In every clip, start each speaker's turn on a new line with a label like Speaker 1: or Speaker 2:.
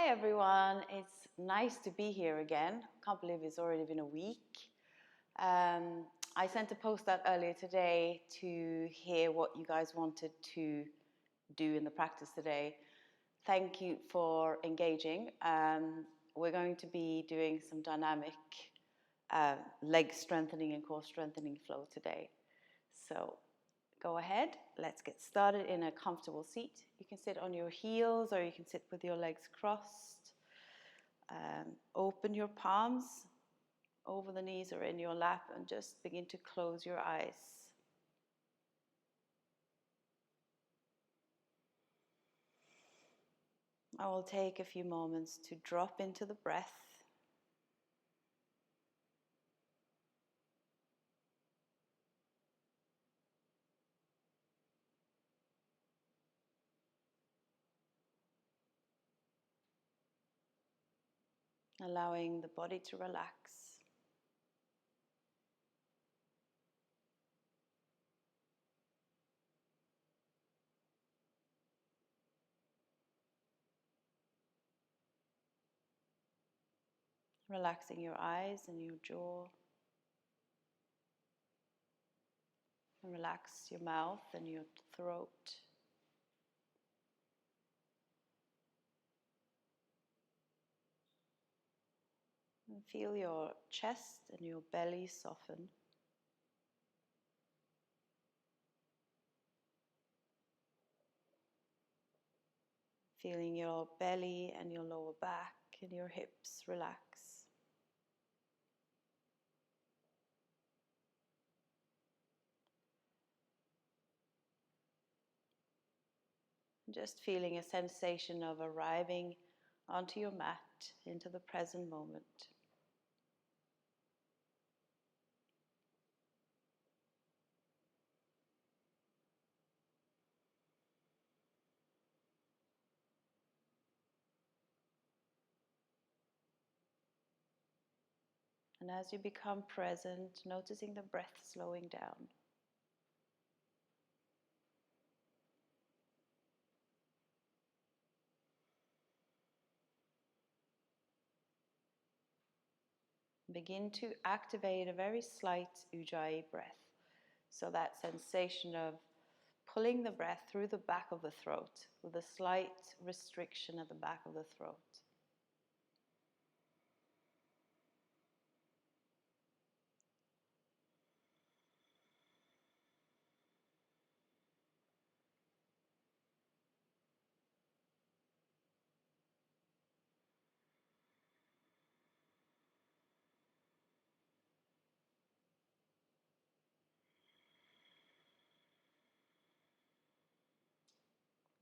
Speaker 1: Hi everyone, it's nice to be here again. Can't believe it's already been a week. I sent a post out earlier today to hear what you guys wanted to do in the practice today. Thank you for engaging. We're going to be doing some dynamic leg strengthening and core strengthening flow today. So go ahead, let's get started in a comfortable seat. You can sit on your heels or you can sit with your legs crossed. Open your palms over the knees or in your lap and just begin to close your eyes. I will take a few moments to drop into the breath. Allowing the body to relax. Relaxing your eyes and your jaw. And relax your mouth and your throat. And feel your chest and your belly soften. Feeling your belly and your lower back and your hips relax. Just feeling a sensation of arriving onto your mat into the present moment. And as you become present, noticing the breath slowing down. Begin to activate a very slight Ujjayi breath. So that sensation of pulling the breath through the back of the throat with a slight restriction at the back of the throat.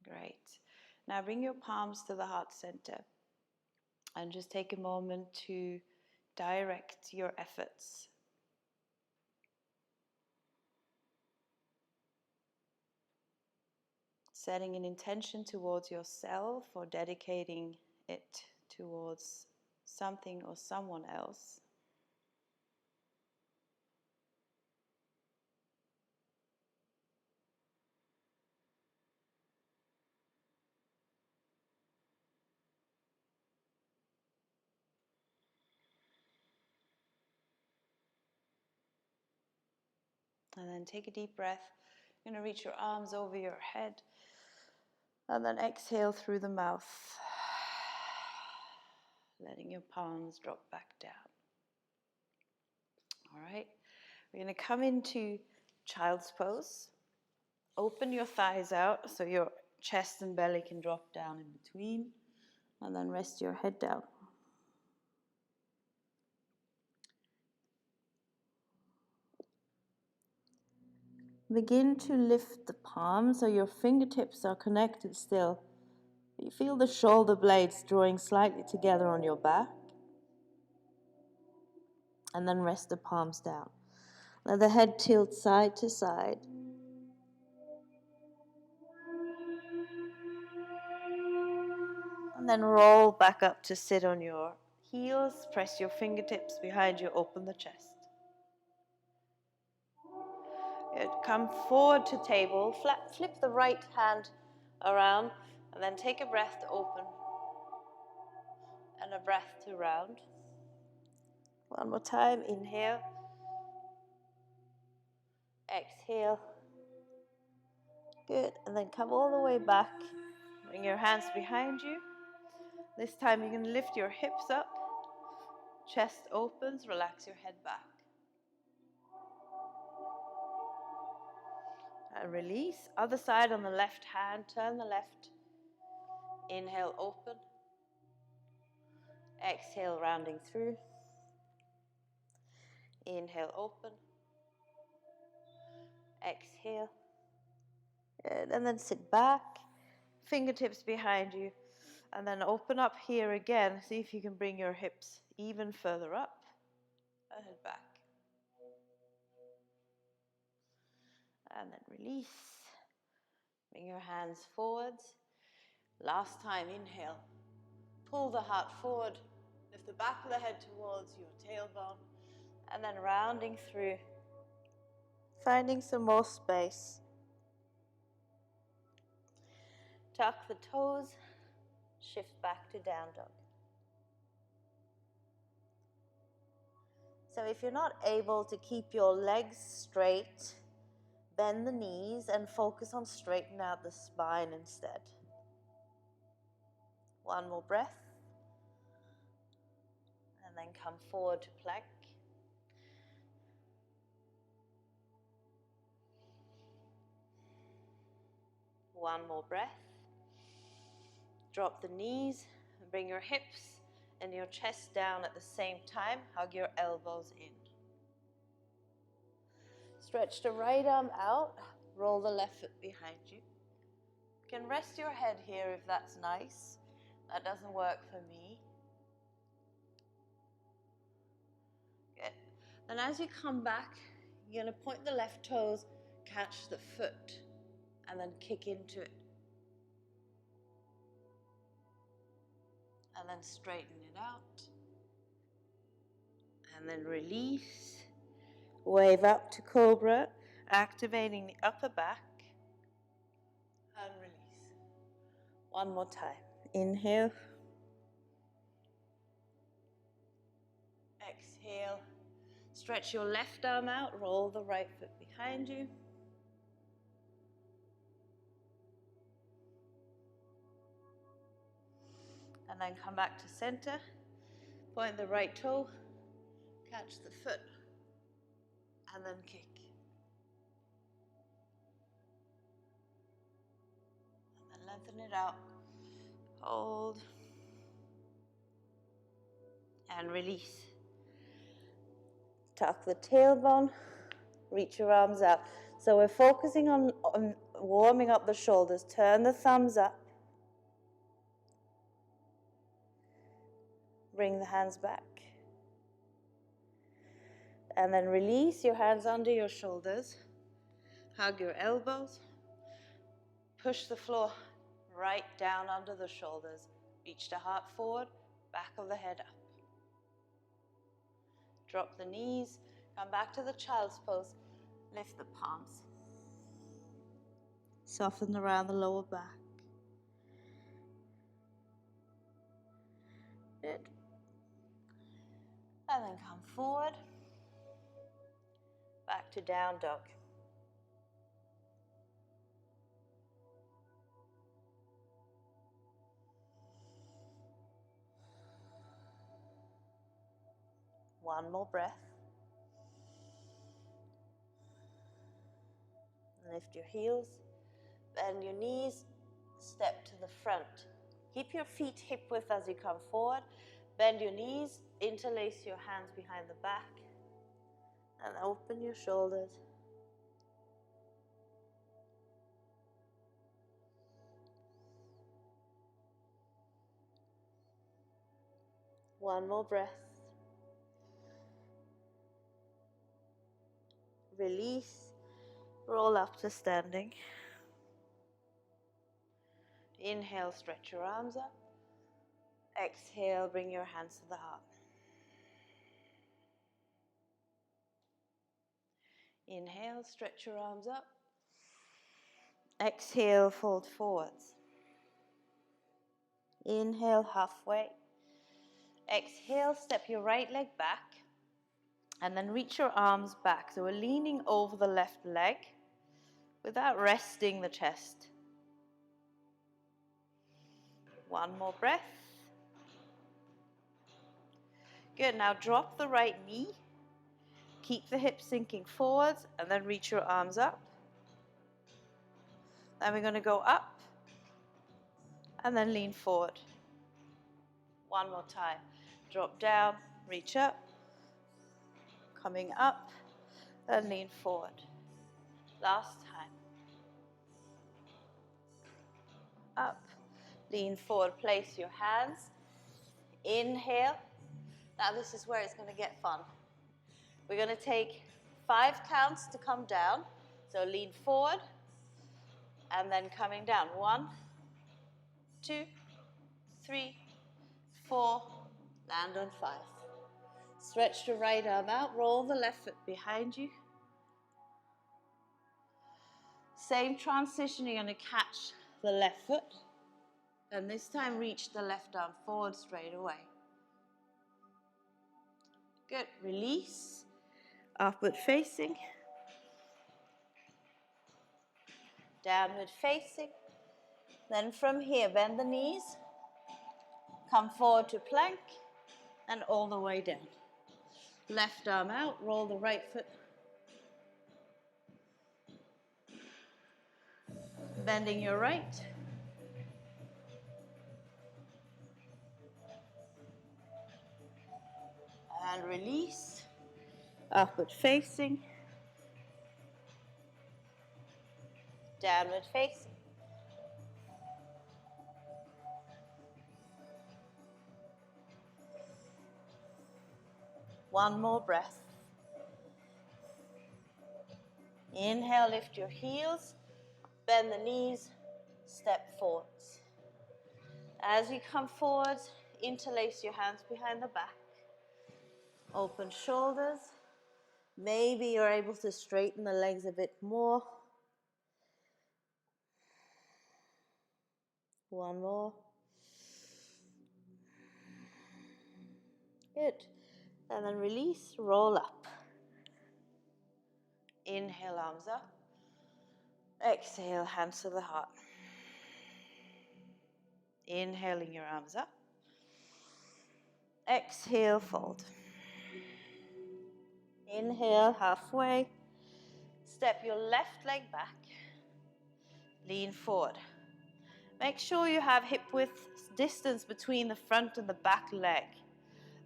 Speaker 1: Great. Now bring your palms to the heart center and just take a moment to direct your efforts. Setting an intention towards yourself or dedicating it towards something or someone else. And then take a deep breath. You're going to reach your arms over your head. And then exhale through the mouth. Letting your palms drop back down. All right. We're going to come into child's pose. Open your thighs out so your chest and belly can drop down in between. And then rest your head down. Begin to lift the palms so your fingertips are connected still. You feel the shoulder blades drawing slightly together on your back. And then rest the palms down. Let the head tilt side to side. And then roll back up to sit on your heels. Press your fingertips behind you, open the chest. Good. Come forward to table, flip the right hand around, and then take a breath to open.
Speaker 2: a breath to round. One more time, inhale. Exhale. Good, and then come all the way back. Bring your hands behind you. This time you can lift your hips up. Chest opens, relax your head back. And release. Other side on the left hand, turn the left. Inhale, open. Exhale, rounding through. Inhale, open. Exhale. Good. And then sit back. Fingertips behind you. And then open up here again. See if you can bring your hips even further up. And head back. And then release. Bring your hands forwards. Last time, inhale. Pull the heart forward. Lift the back of the head towards your tailbone. And then rounding through. Finding some more space. Tuck the toes. Shift back to down dog. So if you're not able to keep your legs straight, bend the knees and focus on straightening out the spine instead. One more breath. And then come forward to plank. One more breath. Drop the knees and bring your hips and your chest down at the same time. Hug your elbows in. Stretch the right arm out. Roll the left foot behind you. You can rest your head here if that's nice. That doesn't work for me. Good. Then as you come back, you're going to point the left toes, catch the foot, and then kick into it. And then straighten it out. And then release. Wave up to cobra, activating the upper back. And release. One more time. Inhale. Exhale. Stretch your left arm out. Roll the right foot behind you. And then come back to center. Point the right toe. Catch the foot. And then kick. And then lengthen it out. Hold. And release. Tuck the tailbone. Reach your arms out. So we're focusing on warming up the shoulders. Turn the thumbs up. Bring the hands back. And then release your hands under your shoulders. Hug your elbows. Push the floor right down under the shoulders. Reach the heart forward, back of the head up. Drop the knees. Come back to the child's pose. Lift the palms. Soften around the lower back. Good. And then come forward. Back to down dog. One more breath. Lift your heels. Bend your knees. Step to the front. Keep your feet hip width as you come forward. Bend your knees. Interlace your hands behind the back. And open your shoulders. One more breath. Release. Roll up to standing. Inhale, stretch your arms up. Exhale, bring your hands to the heart. Inhale, stretch your arms up. Exhale, fold forwards. Inhale, halfway. Exhale, step your right leg back and then reach your arms back. So we're leaning over the left leg without resting the chest. One more breath. Good, now drop the right knee. Keep the hips sinking forwards and then reach your arms up. Then we're going to go up and then lean forward. One more time. Drop down, reach up, coming up, and lean forward. Last time. Up, lean forward, place your hands. Inhale. Now this is where it's going to get fun. We're going to take 5 counts to come down. So lean forward and then coming down. 1, 2, 3, 4, land on 5. Stretch the right arm out, roll the left foot behind you. Same transition, you're going to catch the left foot. And this time reach the left arm forward straight away. Good, release, upward facing, downward facing. Then from here, bend the knees, come forward to plank, and all the way down. Left arm out, roll the right foot. Bending your right. And release, upward facing, downward facing. One more breath. Inhale, lift your heels, bend the knees, step forwards. As you come forwards, interlace your hands behind the back. Open shoulders. Maybe you're able to straighten the legs a bit more. One more. Good. And then release, roll up. Inhale, arms up. Exhale, hands to the heart. Inhaling your arms up. Exhale, fold. Inhale, halfway. Step your left leg back. Lean forward. Make sure you have hip width distance between the front and the back leg.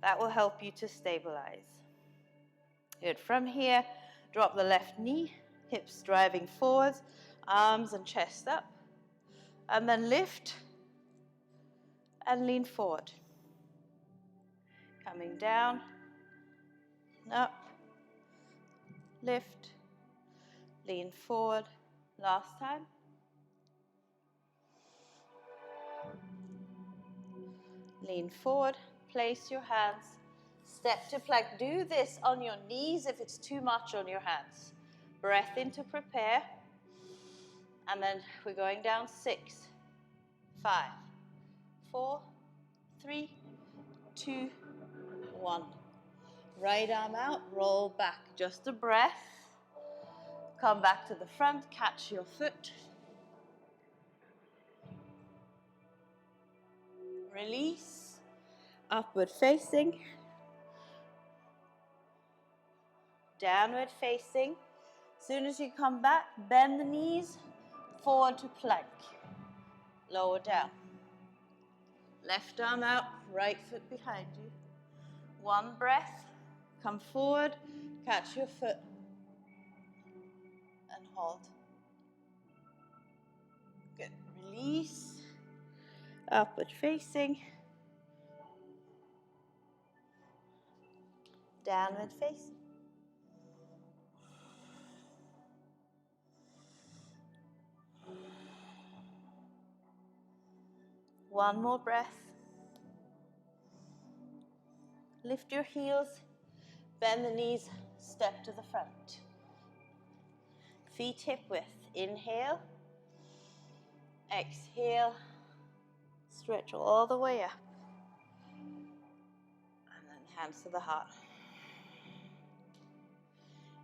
Speaker 2: That will help you to stabilize. Good. From here, drop the left knee, hips driving forwards, arms and chest up. And then lift and lean forward. Coming down, up, lift, lean forward. Last time. Lean forward, place your hands, step to plank. Do this on your knees if it's too much on your hands. Breath in to prepare. And then we're going down 6, 5, 4, 3, 2, 1. Right arm out, roll back. Just a breath. Come back to the front, catch your foot. Release. Upward facing. Downward facing. As soon as you come back, bend the knees, forward to plank. Lower down. Left arm out, right foot behind you. One breath. Come forward, catch your foot, and hold. Good. Release. Upward facing. Downward facing. One more breath. Lift your heels, bend the knees, step to the front. Feet hip width. Inhale. Exhale. Stretch all the way up. Hands to the heart.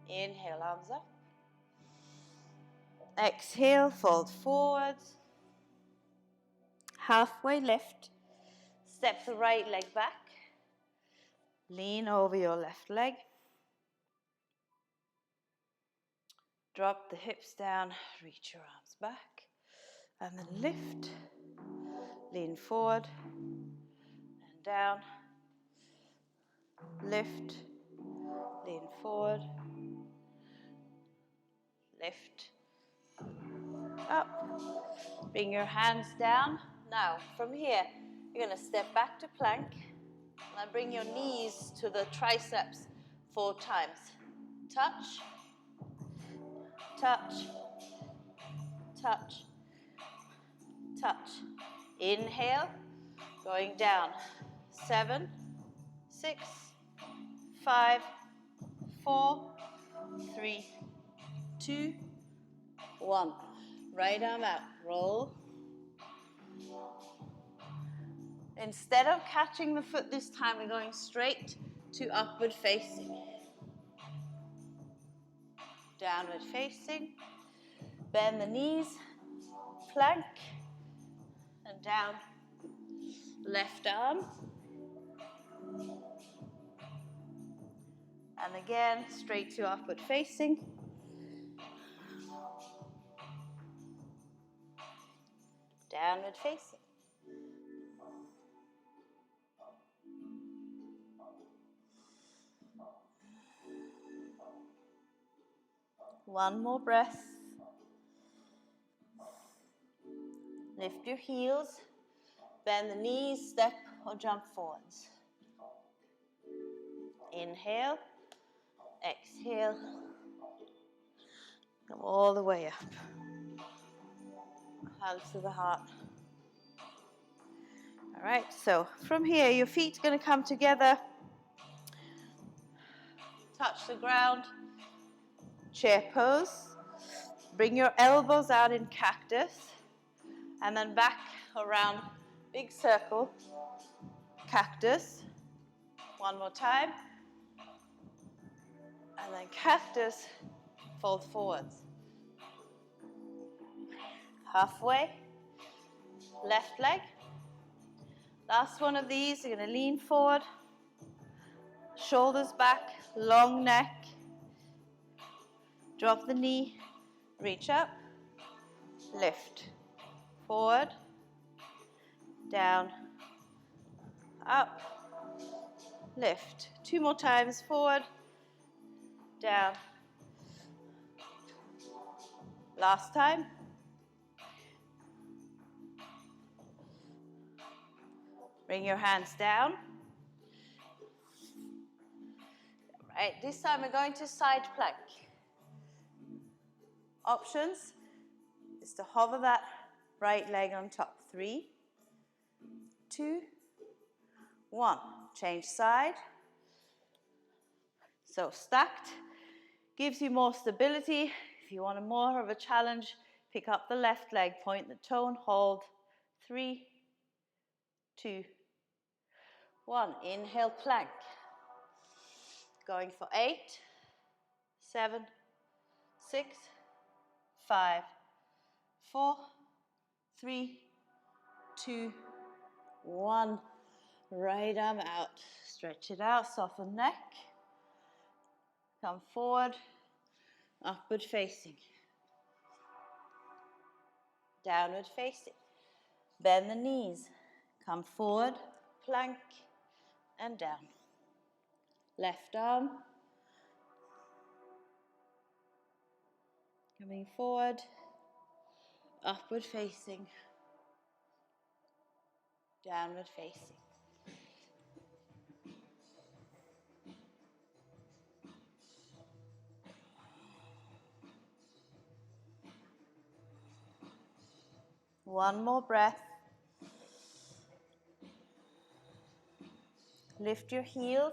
Speaker 2: Inhale, arms up. Exhale, fold forwards. Halfway lift. Step the right leg back. Lean over your left leg. Drop the hips down, reach your arms back. And then lift. Lean forward and down. Lift. Lean forward. Lift. Up. Bring your hands down. Now, from here, you're going to step back to plank. And then bring your knees to the triceps 4 times. Touch. Touch. Touch. Touch. Inhale. Going down. 7, 6, 5, 4, 3, 2, 1. Right arm out. Roll. Instead of catching the foot this time, we're going straight to upward facing. Downward facing. Bend the knees. Plank. And down. Left arm. And again, straight to upward facing. Downward facing. One more breath. Lift your heels. Bend the knees, step or jump forwards. Inhale. Exhale. Come all the way up. Hands to the heart. All right, so from here, your feet are going to come together. Touch the ground. Chair pose. Bring your elbows out in cactus. And then back around, big circle. Cactus. One more time. And then cactus, fold forwards. Halfway. Left leg. Last one of these, you're going to lean forward. Shoulders back, long neck. Drop the knee, reach up, lift. Forward, down, up, lift. 2 more times, forward, down. Last time. Bring your hands down. Right, this time we're going to side plank. Options is to hover that right leg on top. 3, 2, 1. Change side. So stacked gives you more stability. If you want more of a challenge, pick up the left leg, point the toe and hold. 3, 2, 1. Inhale, plank. Going for 8, 7, 6, 5, 4, 3, 2, 1. Right arm out. Stretch it out, soften neck. Come forward, upward facing. Downward facing. Bend the knees. Come forward, plank, and down. Left arm. Coming forward, upward facing. Downward facing. One more breath. Lift your heels.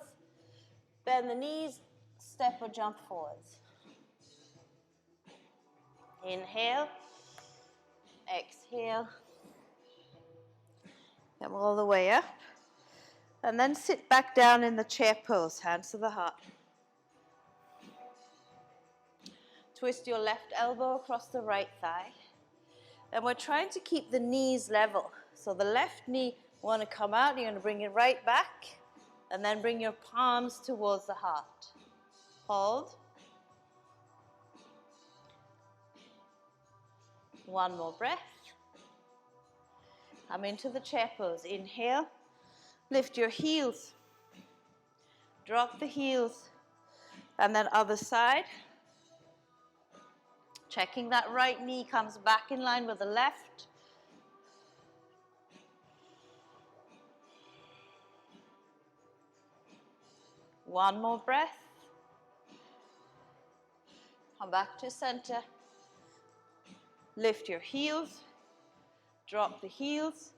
Speaker 2: Bend the knees. Step or jump forwards. Inhale. Exhale. Come all the way up. And then sit back down in the chair pose, hands to the heart. Twist your left elbow across the right thigh. And we're trying to keep the knees level. So the left knee want to come out, you're going to bring it right back, and then bring your palms towards the heart. Hold. One more breath. Come into the chair pose. Inhale. Lift your heels. Drop the heels. And then other side. Checking that right knee comes back in line with the left. One more breath. Come back to center. Lift your heels. Drop the heels.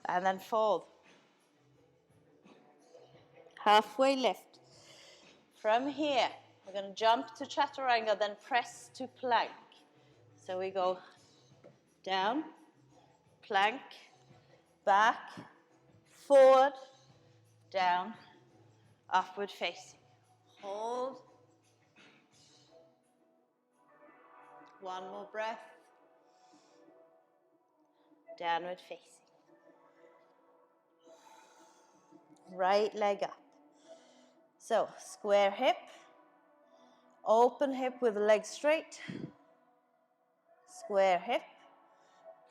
Speaker 2: And then fold. Halfway lift. From here, we're going to jump to chaturanga, then press to plank. So we go down, plank, back, forward, down, upward facing. Hold. One more breath. Downward facing. Right leg up. So, square hip, open hip with the leg straight, square hip,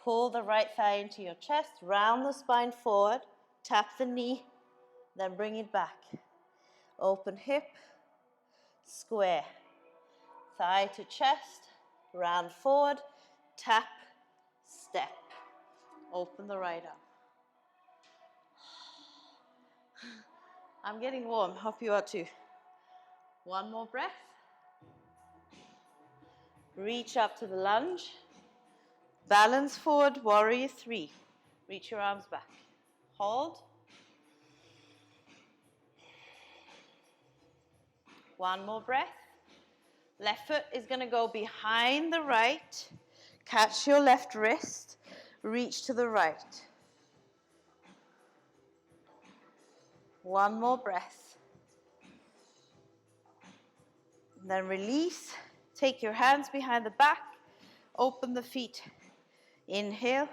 Speaker 2: pull the right thigh into your chest, round the spine forward, tap the knee, then bring it back. Open hip, square, thigh to chest, round forward, tap, step. Open the right arm. I'm getting warm, hope you are too. One more breath. Reach up to the lunge. Balance forward, warrior three. Reach your arms back. Hold. One more breath. Left foot is going to go behind the right. Catch your left wrist. Reach to the right. One more breath. And then release. Take your hands behind the back. Open the feet. Inhale.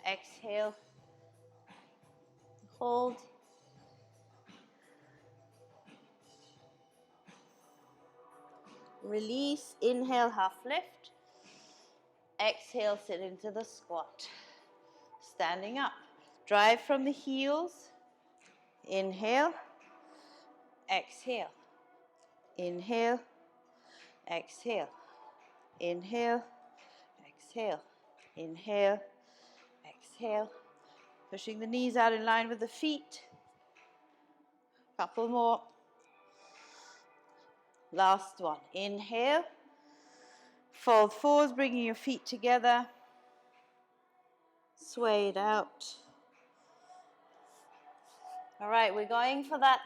Speaker 2: Exhale. Hold. Release. Inhale, half lift. Exhale, sit into the squat. Standing up. Drive from the heels. Inhale. Exhale. Inhale. Exhale. Inhale. Exhale. Inhale. Exhale. Pushing the knees out in line with the feet. Couple more. Last one. Inhale. Fold forwards, bringing your feet together. Sway it out. All right, we're going for that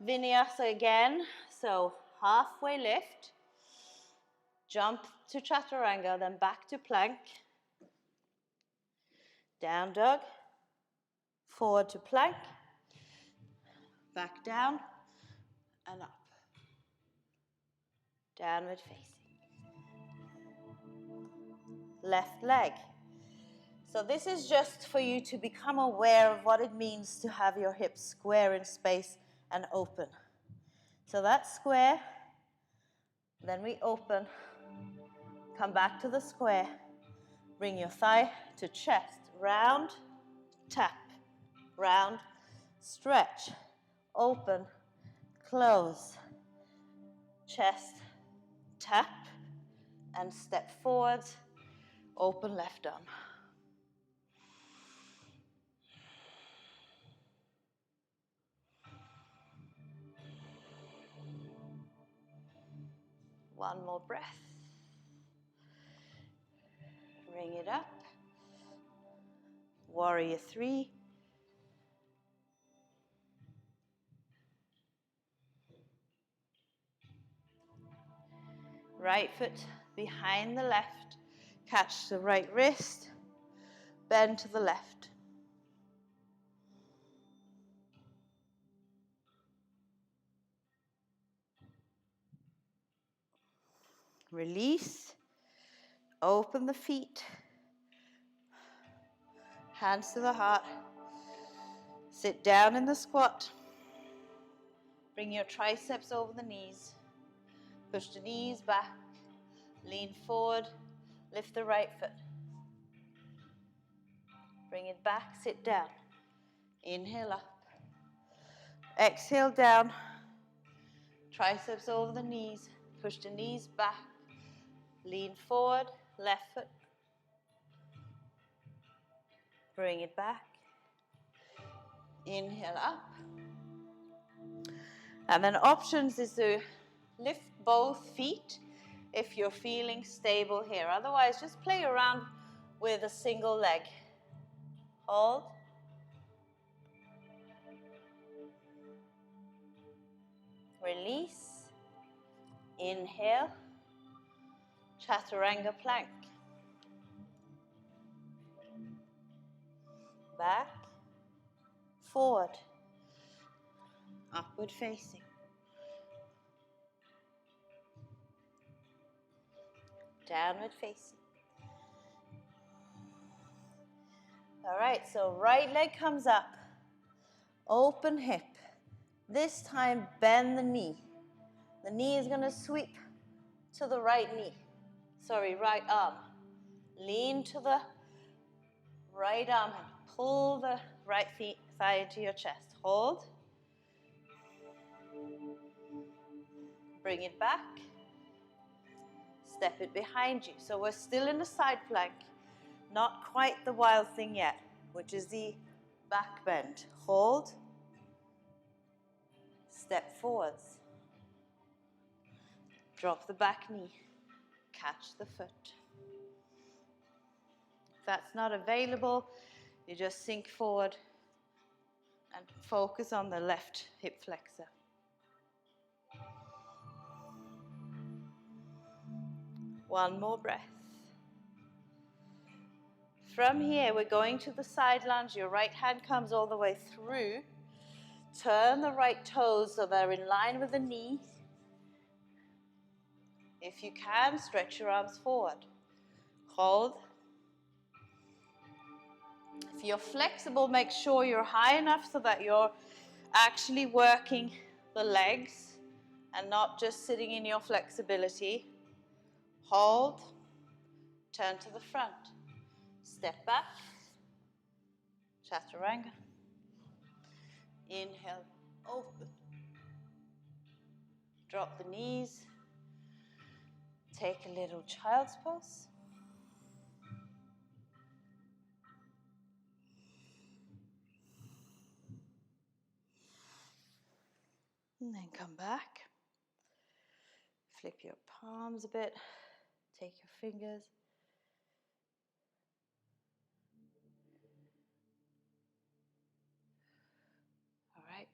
Speaker 2: vinyasa again. So halfway lift. Jump to chaturanga, then back to plank. Down dog. Forward to plank. Back down and up. Downward facing. Left leg. So this is just for you to become aware of what it means to have your hips square in space and open. So that's square. Then we open. Come back to the square. Bring your thigh to chest. Round, tap. Round, stretch. Open, close. Chest, tap. And step forwards. Open left arm. One more breath. Bring it up. Warrior three. Right foot behind the left. Catch the right wrist. Bend to the left. Release. Open the feet. Hands to the heart. Sit down in the squat. Bring your triceps over the knees. Push the knees back. Lean forward. Lift the right foot. Bring it back. Sit down. Inhale up. Exhale down. Triceps over the knees. Push the knees back. Lean forward. Left foot. Bring it back. Inhale up. And then options is to lift both feet if you're feeling stable here. Otherwise, just play around with a single leg. Hold. Release. Inhale. Chaturanga plank. Back. Forward. Upward facing. Downward facing. All right, so right leg comes up. Open hip. This time, bend the knee. The knee is going to sweep to the right knee. Sorry, right arm. Lean to the right arm and pull the right thigh into your chest. Hold. Bring it back. Step it behind you. So we're still in the side plank. Not quite the wild thing yet, which is the back bend. Hold. Step forwards. Drop the back knee. Catch the foot. If that's not available, you just sink forward and focus on the left hip flexor. One more breath. From here, we're going to the side lunge. Your right hand comes all the way through. Turn the right toes so they're in line with the knee. If you can, stretch your arms forward. Hold. If you're flexible, make sure you're high enough so that you're actually working the legs and not just sitting in your flexibility. Hold. Turn to the front. Step back. Chaturanga. Inhale, open. Drop the knees. Take a little child's pose. And then come back. Flip your palms a bit. Take your fingers. All right,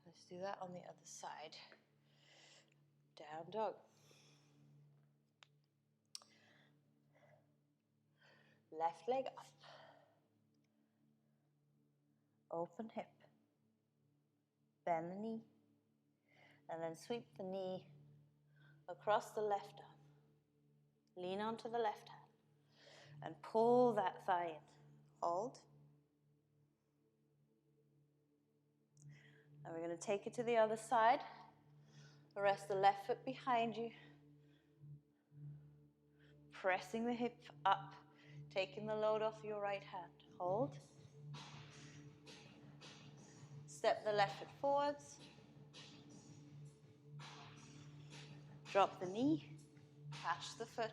Speaker 2: let's do that on the other side. Down dog. Left leg up. Open hip. Bend the knee. And then sweep the knee across the left arm. Lean onto the left hand. And pull that thigh in. Hold. And we're going to take it to the other side. Rest the left foot behind you. Pressing the hip up. Taking the load off your right hand. Hold. Step the left foot forwards. Drop the knee. Catch the foot.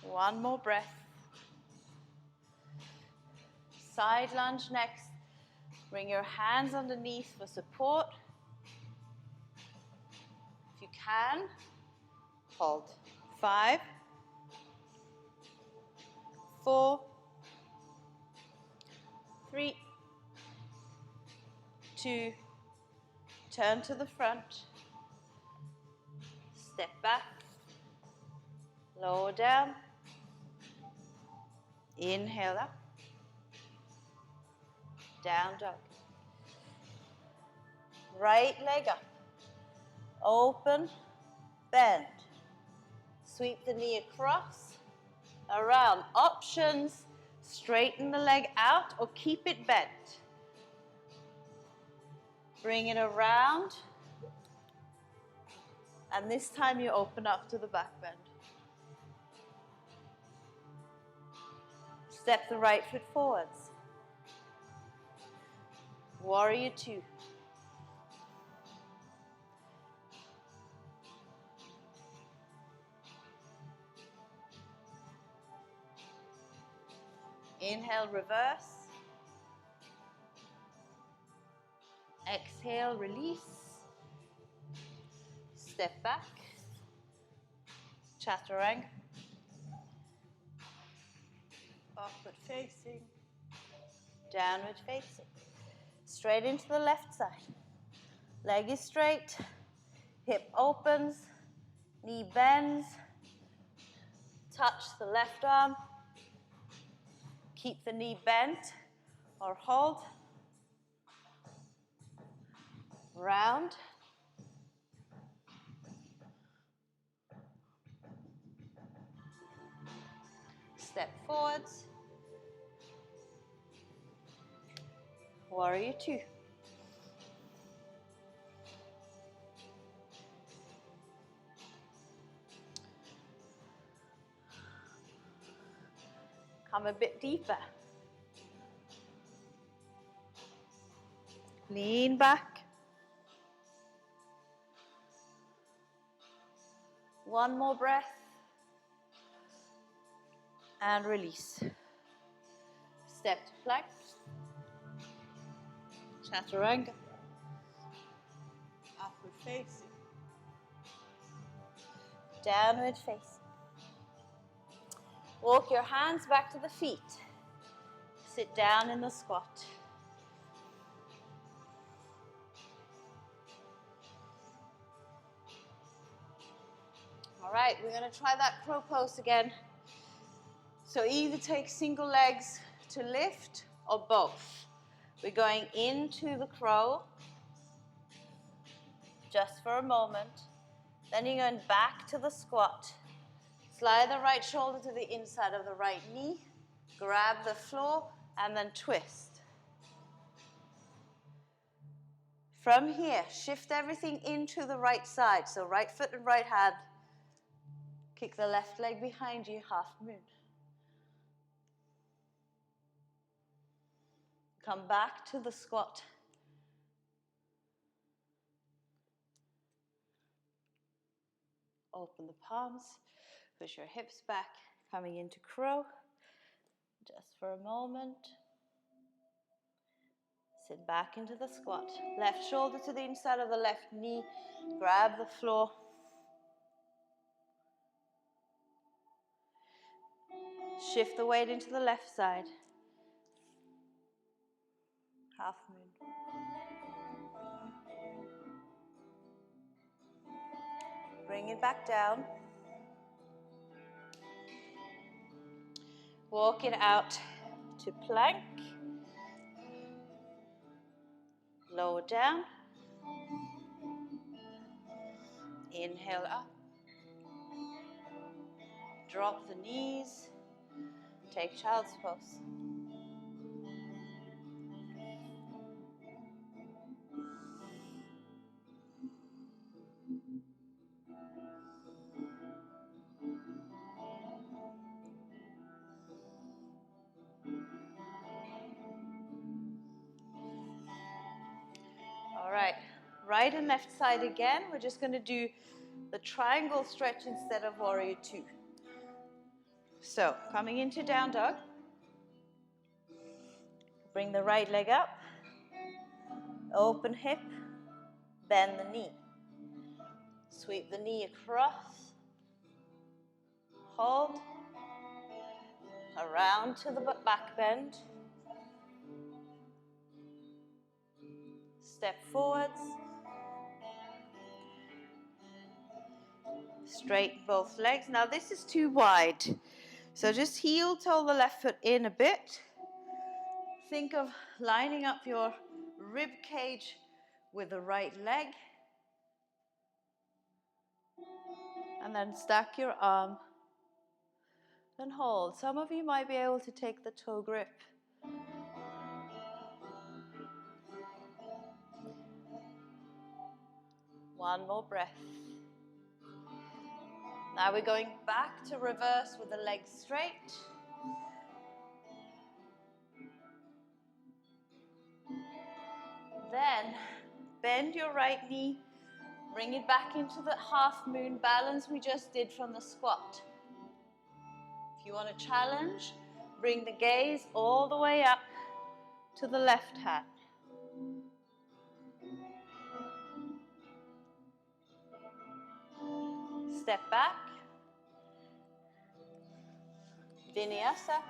Speaker 2: One more breath. Side lunge next. Bring your hands underneath for support. If you can, hold. 5, 4, 3, 2, turn to the front. Step back. Lower down. Inhale up. Down dog. Right leg up. Open, bend. Sweep the knee across, around. Options, straighten the leg out or keep it bent. Bring it around. And this time you open up to the back bend. Step the right foot forwards. Warrior two. Inhale, reverse. Exhale, release. Step back. Chaturanga. Upward facing. Downward facing. Straight into the left side. Leg is straight. Hip opens. Knee bends. Touch the left arm. Keep the knee bent or hold. Round. Step forwards. Warrior two. Come a bit deeper. Lean back. One more breath. And release. Step to plank. Chaturanga. Upward facing. Downward facing. Walk your hands back to the feet. Sit down in the squat. All right, we're going to try that crow pose again. So either take single legs to lift or both. We're going into the crow just for a moment. Then you're going back to the squat. Slide the right shoulder to the inside of the right knee. Grab the floor and then twist. From here, shift everything into the right side. So right foot and right hand. Kick the left leg behind you, half moon. Come back to the squat. Open the palms, push your hips back, coming into crow. Just for a moment. Sit back into the squat. Left shoulder to the inside of the left knee. Grab the floor. Shift the weight into the left side. Half moon. Bring it back down. Walk it out to plank. Lower down. Inhale up. Drop the knees. Take child's pose. All right, right and left side again. We're just going to do the triangle stretch instead of warrior two. So, coming into down dog. Bring the right leg up. Open hip. Bend the knee. Sweep the knee across. Hold. Around to the back bend. Step forwards. Straighten both legs. Now this is too wide. So just heel toe the left foot in a bit. think of lining up your rib cage with the right leg. And then stack your arm and hold. Some of you might be able to take the toe grip. One more breath. Now we're going back to reverse with the legs straight. Then bend your right knee, bring it back into the half moon balance we just did from the squat. If you want to challenge, bring the gaze all the way up to the left hand. Step back. Vinyasa.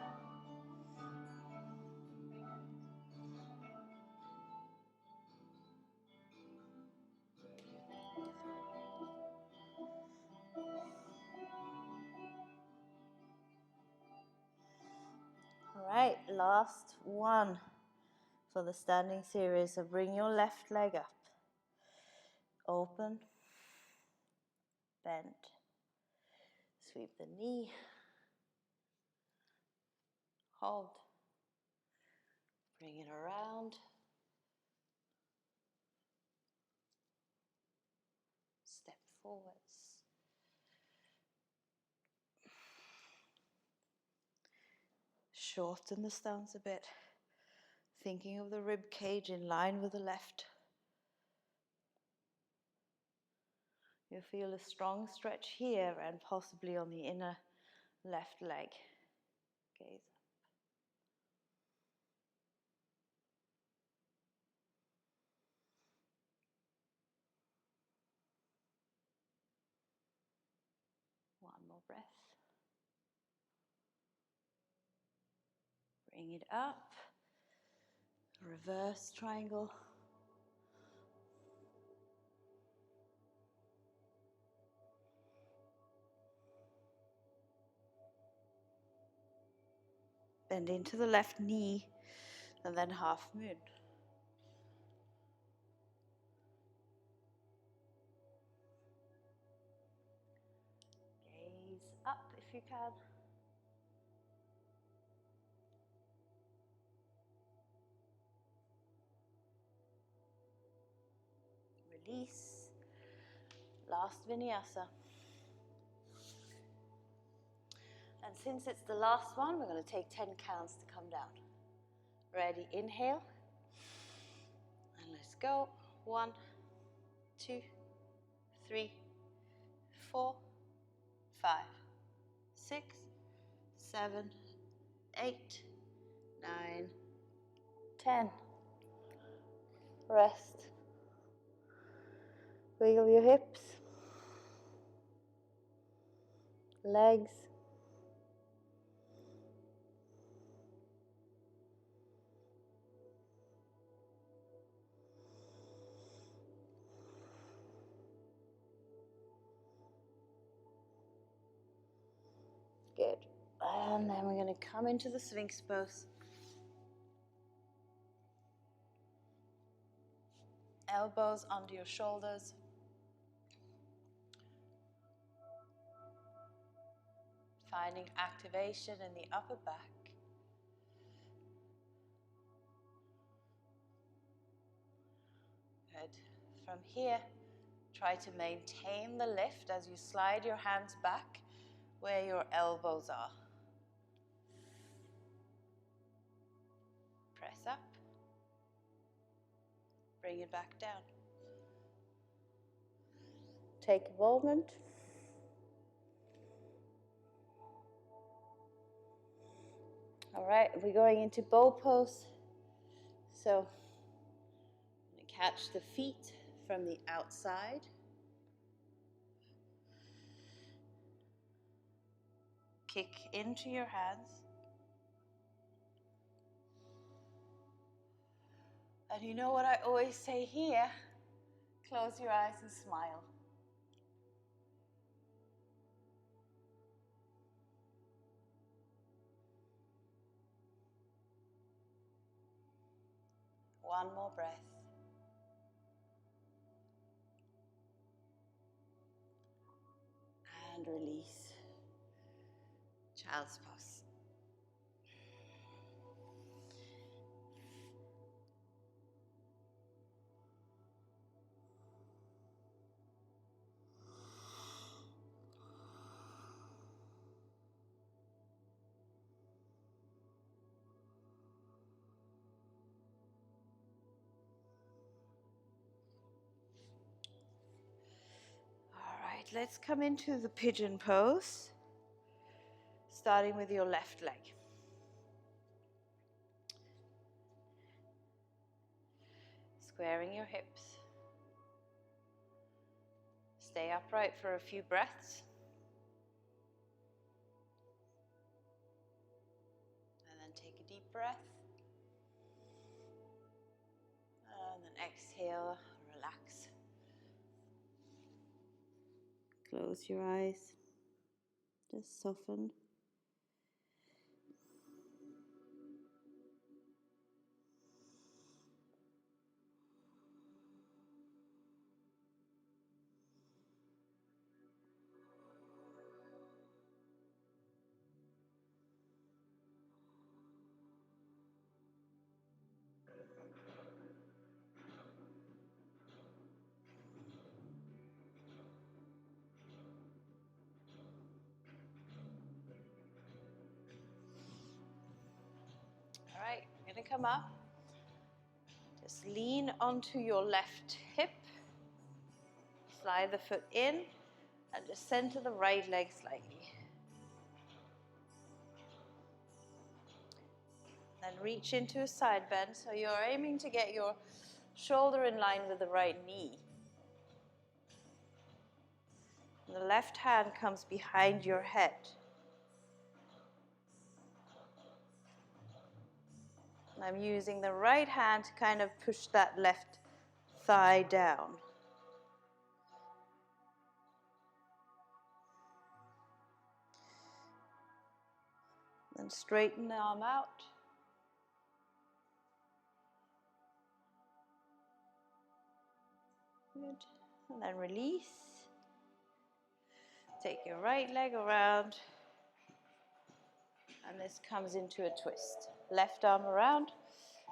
Speaker 2: All right, last one for the standing series. So bring your left leg up. Open. Bend. Sweep the knee. Hold. Bring it around. Step forwards. Shorten the stance a bit. Thinking of the rib cage in line with the left. You'll feel a strong stretch here and possibly on the inner left leg. Gaze up. One more breath. Bring it up. Reverse triangle. Bend into the left knee and then half moon. Gaze up if you can. Release. Last vinyasa. And since it's the last one, we're going to take 10 counts to come down. Ready? Inhale. And let's go. 1, 2, 3, 4, 5, 6, 7, 8, 9, 10. Rest. Wiggle your hips, legs. Good. And then we're going to come into the Sphinx pose. Elbows under your shoulders. Finding activation in the upper back. Good. From here, try to maintain the lift as you slide your hands back where your elbows are. Press up. Bring it back down. Take a moment. All right, we're going into bow pose. So, I'm going to catch the feet from the outside. Kick into your hands. And you know what I always say here? Close your eyes and smile. One more breath. And release. Child's pose. All right, let's come into the pigeon pose, starting with your left leg. Squaring your hips. Stay upright for a few breaths. And then take a deep breath. And then exhale, relax. Close your eyes. Just soften. All right, you're going to come up. Just lean onto your left hip. Slide the foot in and just center the right leg slightly. Then reach into a side bend, so you're aiming to get your shoulder in line with the right knee. The left hand comes behind your head. And I'm using the right hand to kind of push that left thigh down. Then straighten the arm out. Good. And then release. Take your right leg around. And this comes into a twist. Left arm around,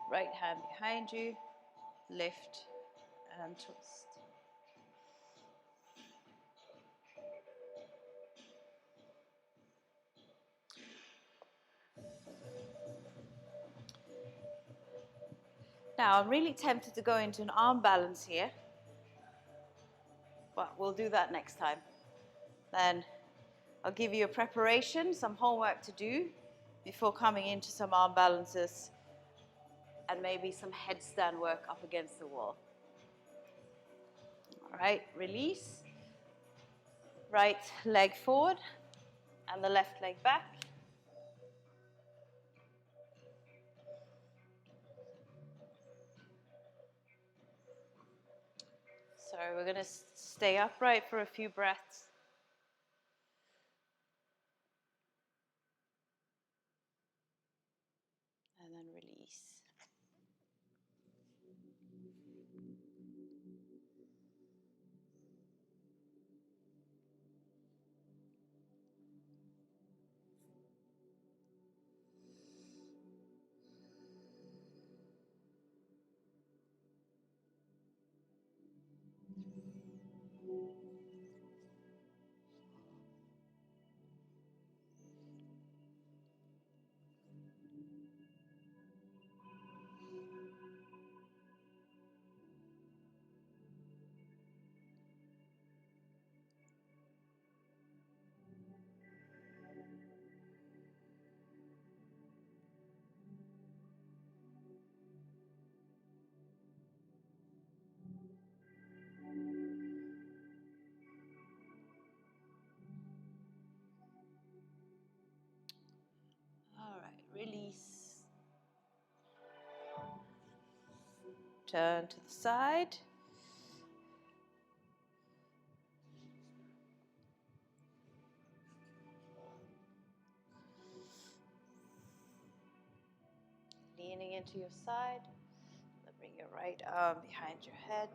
Speaker 2: right hand behind you, lift and twist. Now I'm really tempted to go into an arm balance here, but we'll do that next time. Then I'll give you a preparation, some homework to do before coming into some arm balances and maybe some headstand work up against the wall. All right, release. Right leg forward and the left leg back. So we're going to stay upright for a few breaths. And then release. All right, release. Turn to the side. Leaning into your side. Bring your right arm behind your head.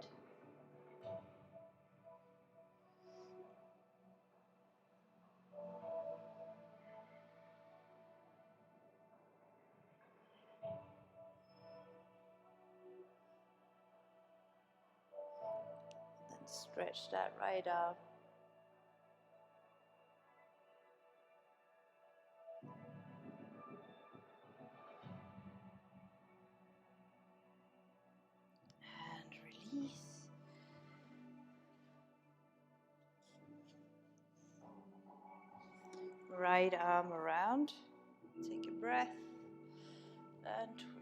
Speaker 2: Then stretch that right arm. And release. Right arm around. Take a breath and twist.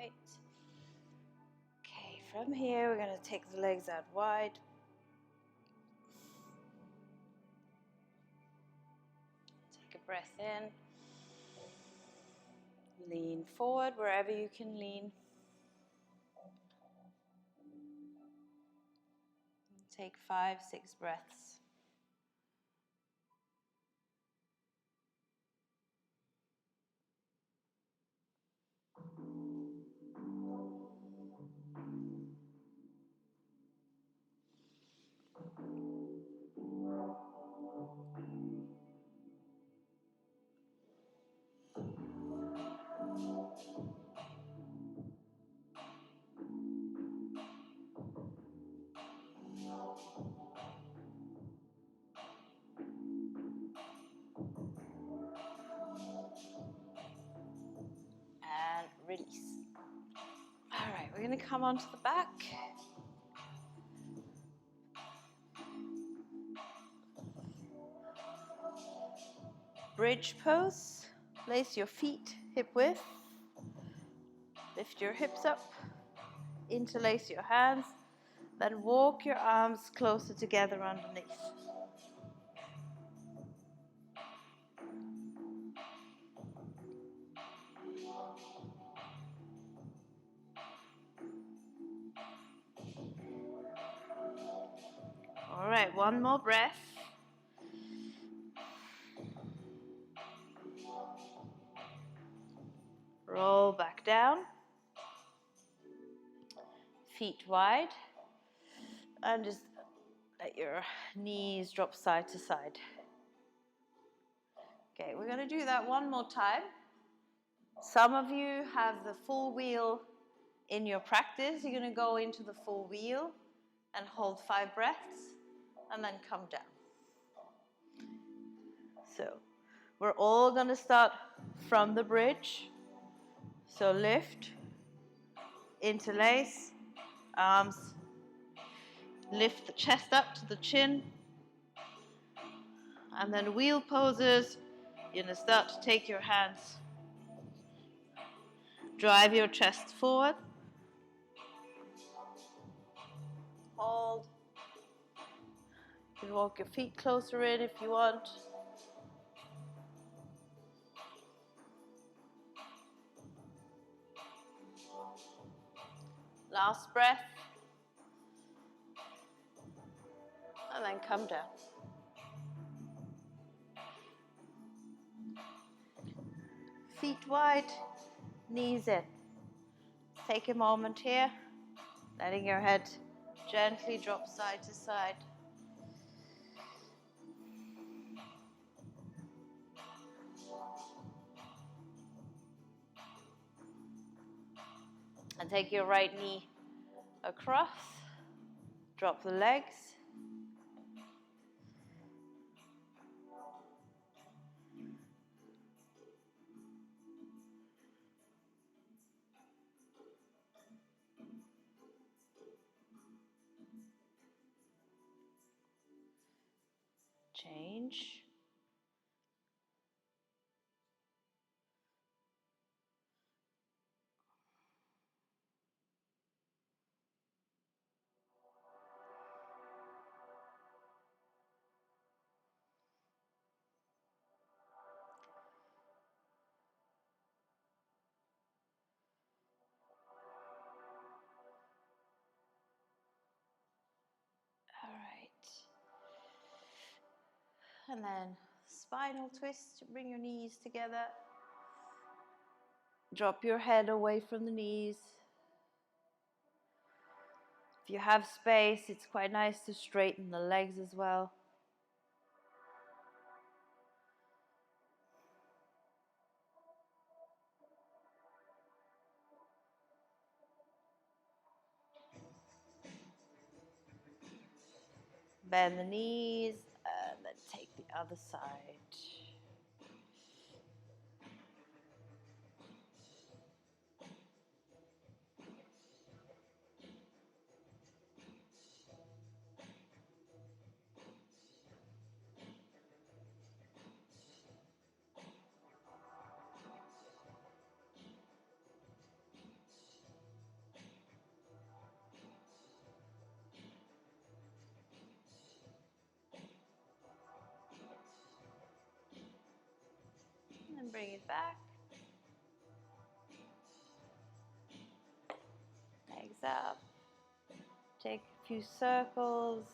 Speaker 2: Right. Okay, from here we're going to take the legs out wide. Take a breath in. Lean forward wherever you can lean. Take 5, 6 breaths. And release. All right, we're going to come onto the back. Bridge pose. Place your feet hip width. Lift your hips up. Interlace your hands. Then walk your arms closer together underneath. All right, one more breath. Roll back down. Feet wide. And just let your knees drop side to side. Okay, we're going to do that one more time. Some of you have the full wheel in your practice. You're going to go into the full wheel and hold 5 breaths and then come down. So we're all going to start from the bridge. So lift, interlace, arms, lift the chest up to the chin, and then wheel poses. You're going to start to take your hands, drive your chest forward, hold. You can walk your feet closer in if you want. Last breath. And then come down. Feet wide, knees in. Take a moment here, letting your head gently drop side to side. And take your right knee across. Drop the legs. Change. And then spinal twist, bring your knees together. Drop your head away from the knees. If you have space, it's quite nice to straighten the legs as well. Bend the knees and then take the other side. And bring it back. Legs up. Take a few circles.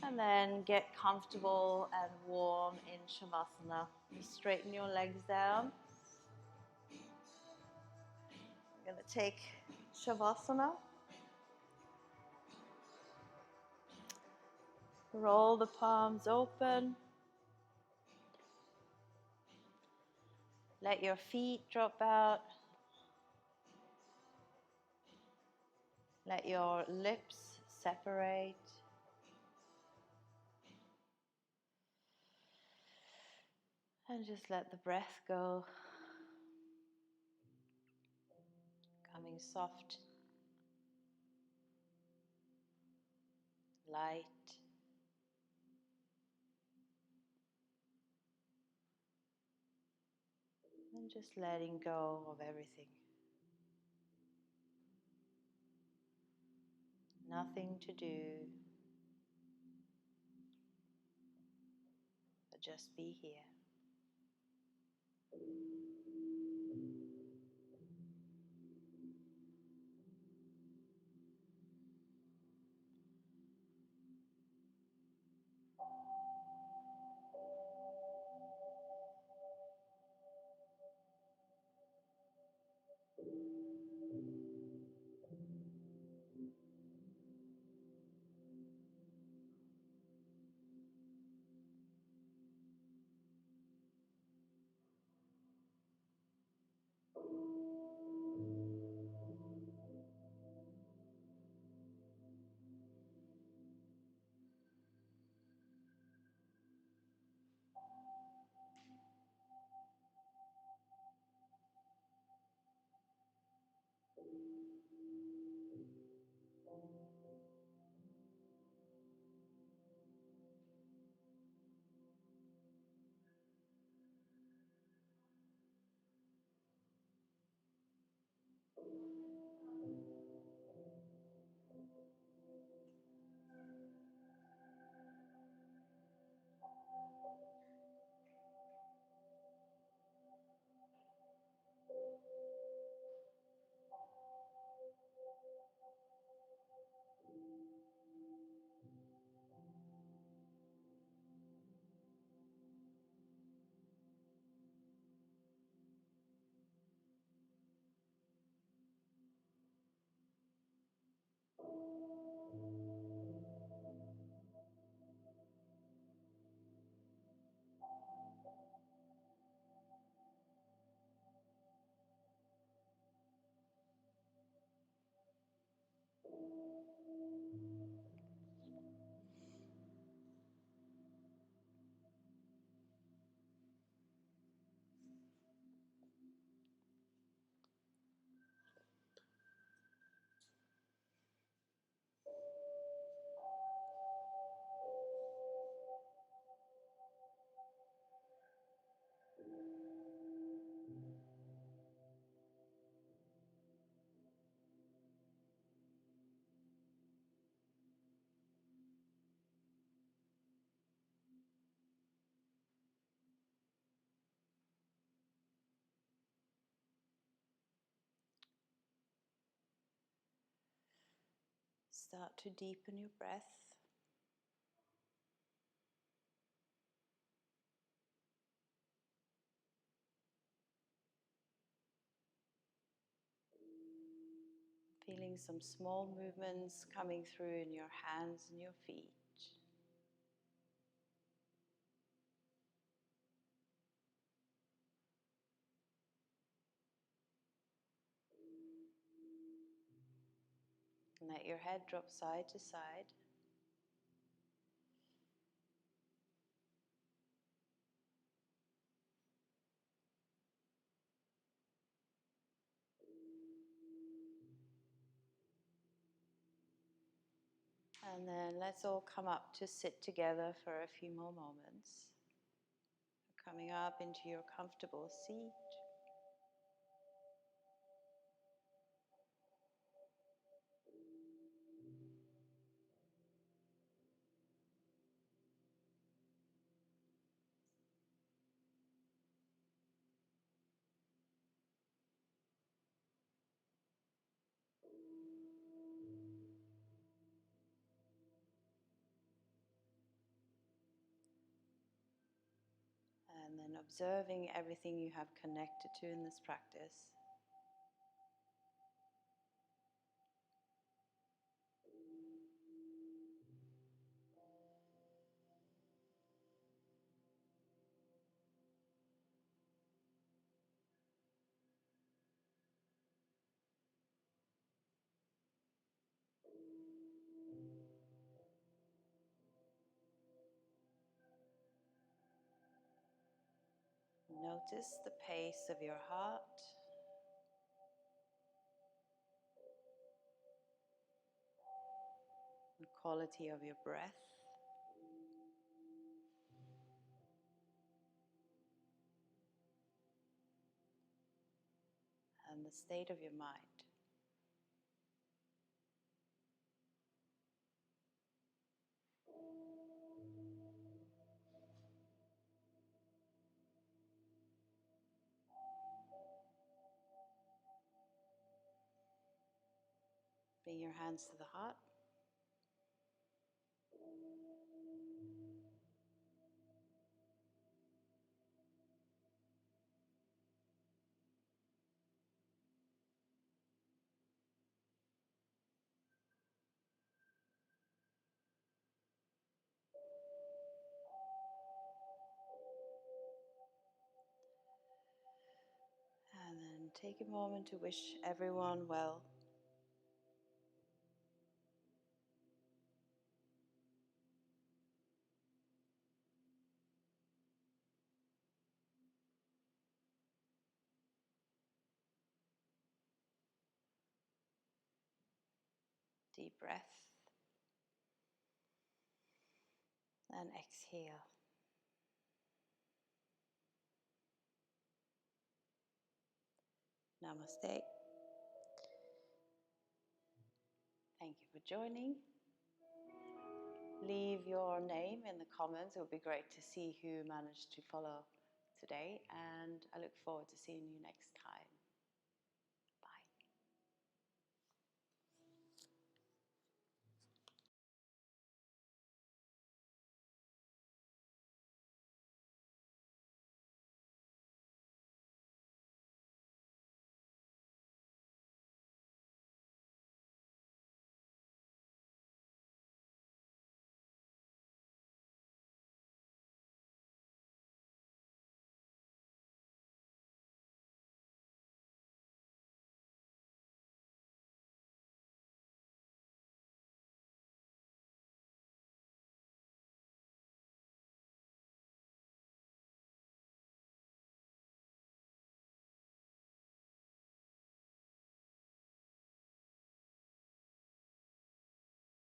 Speaker 2: And then get comfortable and warm in Shavasana. You straighten your legs down. We're going to take Shavasana. Roll the palms open. Let your feet drop out. Let your lips separate. And just let the breath go. Coming soft, light. And just letting go of everything. Nothing to do, but just be here.
Speaker 1: Start to deepen your breath. Feeling some small movements coming through in your hands and your feet. And let your head drop side to side. And then let's all come up to sit together for a few more moments. Coming up into your comfortable seat. And then observing everything you have connected to in this practice. Notice the pace of your heart. The quality of your breath. And the state of your mind. Bring your hands to the heart. And then take a moment to wish everyone well. Deep breath. And exhale. Namaste. Thank you for joining. Leave your name in the comments. It would be great to see who managed to follow today, and I look forward to seeing you next time.